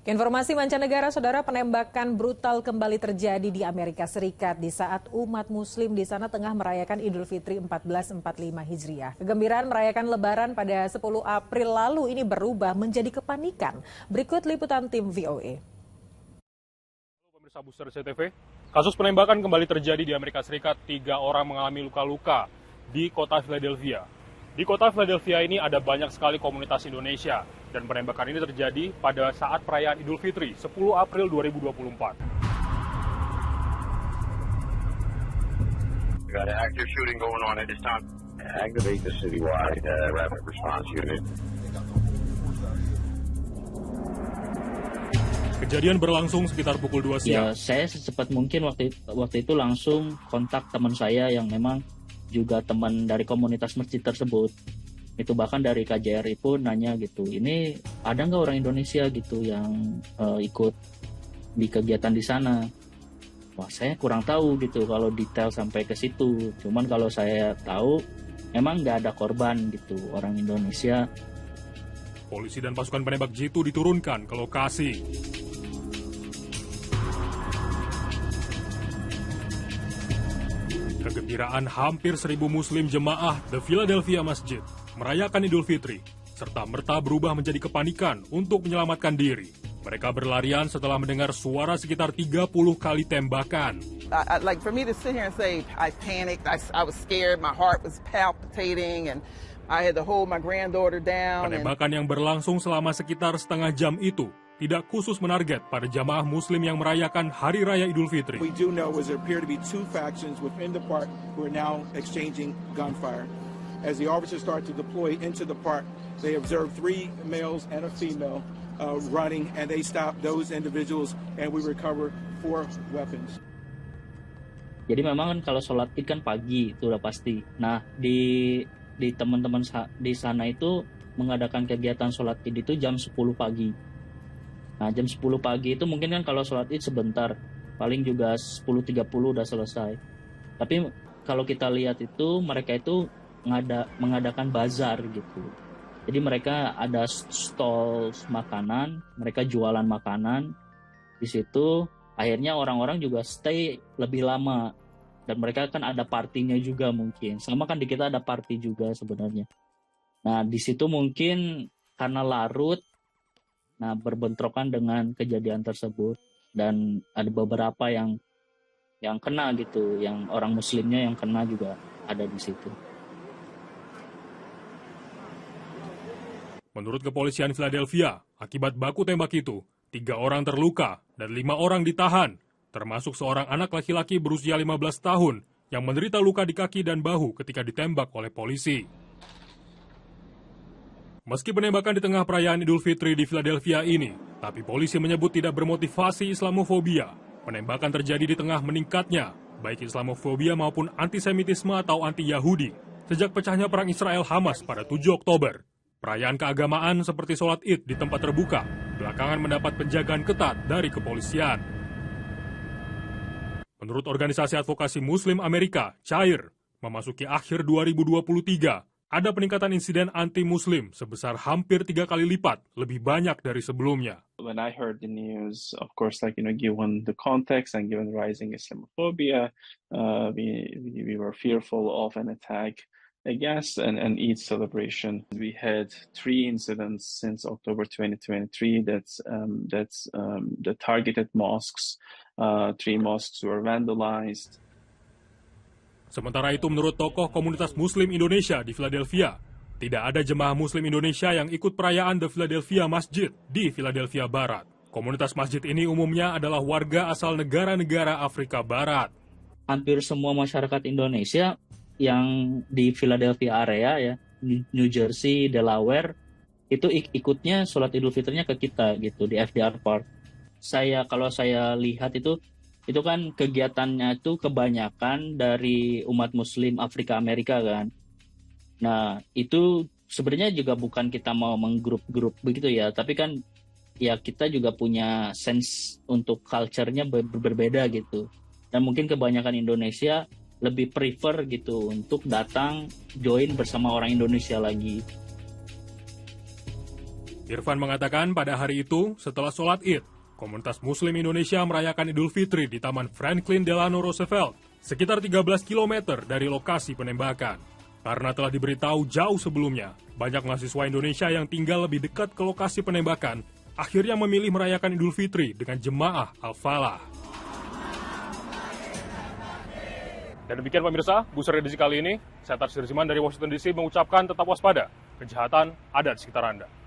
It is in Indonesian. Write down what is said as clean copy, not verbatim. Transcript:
Informasi mancanegara, saudara, penembakan brutal kembali terjadi di Amerika Serikat di saat umat muslim di sana tengah merayakan Idul Fitri 1445 Hijriah. Kegembiraan merayakan Lebaran pada 10 April lalu ini berubah menjadi kepanikan. Berikut liputan tim VOA. Halo pemirsa Booster CTV, kasus penembakan kembali terjadi di Amerika Serikat. 3 orang mengalami luka-luka di kota Philadelphia. Di kota Philadelphia ini ada banyak sekali komunitas Indonesia. Dan penembakan ini terjadi pada saat perayaan Idul Fitri, 10 April 2024. We got an active shooting going on at this time. Activate the citywide rapid response unit. Kejadian berlangsung sekitar pukul 2 siang. Ya, saya secepat mungkin waktu itu langsung kontak teman saya yang memang juga teman dari komunitas masjid tersebut. Itu bahkan dari KJRI pun nanya gitu, ini ada nggak orang Indonesia gitu yang ikut di kegiatan di sana? Wah, saya kurang tahu gitu kalau detail sampai ke situ. Cuman kalau saya tahu, memang nggak ada korban gitu orang Indonesia. Polisi dan pasukan penembak jitu diturunkan ke lokasi. Kegembiraan hampir 1.000 Muslim jemaah The Philadelphia Masjid merayakan Idul Fitri, serta merta berubah menjadi kepanikan untuk menyelamatkan diri. Mereka berlarian setelah mendengar suara sekitar 30 kali tembakan. Like for me to sit here and say I panicked, I was scared, my heart was palpitating, and I had to hold my granddaughter down. Penembakan yang berlangsung selama sekitar setengah jam itu tidak khusus menarget pada jamaah Muslim yang merayakan Hari Raya Idul Fitri. We do know there appear to be two factions within the park who are now exchanging gunfire. As the officers start to deploy into the park, they observe 3 males and a female running, and they stop those individuals, and we recover 4 weapons. Jadi memang kan kalau sholat id kan pagi, itu udah pasti. Nah, di teman-teman di sana itu mengadakan kegiatan sholat id itu jam 10 pagi. Nah, jam 10 pagi itu mungkin kan kalau sholat id sebentar, paling juga 10.30 udah selesai. Tapi kalau kita lihat itu, mereka itu mengadakan bazar gitu. Jadi mereka ada stall makanan, mereka jualan makanan. Di situ akhirnya orang-orang juga stay lebih lama. Dan mereka kan ada partinya juga mungkin. Sama kan di kita ada party juga sebenarnya. Nah, di situ mungkin karena larut, nah berbentrokan dengan kejadian tersebut, dan ada beberapa yang kena gitu, yang orang muslimnya yang kena juga ada di situ. Menurut kepolisian Philadelphia, akibat baku tembak itu, 3 orang terluka dan 5 orang ditahan, termasuk seorang anak laki-laki berusia 15 tahun yang menderita luka di kaki dan bahu ketika ditembak oleh polisi. Meski penembakan di tengah perayaan Idul Fitri di Philadelphia ini, tapi polisi menyebut tidak bermotivasi Islamofobia. Penembakan terjadi di tengah meningkatnya, baik Islamofobia maupun antisemitisme atau anti-Yahudi, sejak pecahnya perang Israel-Hamas pada 7 Oktober. Perayaan keagamaan seperti sholat id di tempat terbuka belakangan mendapat penjagaan ketat dari kepolisian. Menurut organisasi advokasi Muslim Amerika, CHAIR, memasuki akhir 2023, ada peningkatan insiden anti-Muslim sebesar hampir 3 kali lipat, lebih banyak dari sebelumnya. When I heard the news, of course, given the context and given rising Islamophobia, we were fearful of an attack against an Eid celebration. We had 3 incidents since October 2023 that's the targeted mosques. 3 mosques were vandalized. Sementara itu, menurut tokoh komunitas Muslim Indonesia di Philadelphia, tidak ada jemaah Muslim Indonesia yang ikut perayaan The Philadelphia Masjid di Philadelphia Barat. Komunitas masjid ini umumnya adalah warga asal negara-negara Afrika Barat. Hampir semua masyarakat Indonesia yang di Philadelphia area ya, New Jersey, Delaware, itu ikutnya sholat Idul Fitrinya ke kita gitu di FDR Park. Kalau saya lihat itu kan kegiatannya itu kebanyakan dari umat Muslim Afrika Amerika kan. Nah, itu sebenarnya juga bukan kita mau menggrup-grup begitu ya, tapi kan ya kita juga punya sense untuk culture-nya berbeda gitu. Dan mungkin kebanyakan Indonesia lebih prefer gitu untuk datang join bersama orang Indonesia lagi. Irfan mengatakan pada hari itu, setelah sholat Id, komunitas Muslim Indonesia merayakan Idul Fitri di Taman Franklin Delano Roosevelt, sekitar 13 km dari lokasi penembakan. Karena telah diberitahu jauh sebelumnya, banyak mahasiswa Indonesia yang tinggal lebih dekat ke lokasi penembakan, akhirnya memilih merayakan Idul Fitri dengan jemaah Al-Falah. Dan demikian pemirsa, Buser edisi kali ini, saya Tarsir Ziman dari Washington DC mengucapkan tetap waspada, kejahatan ada di sekitar Anda.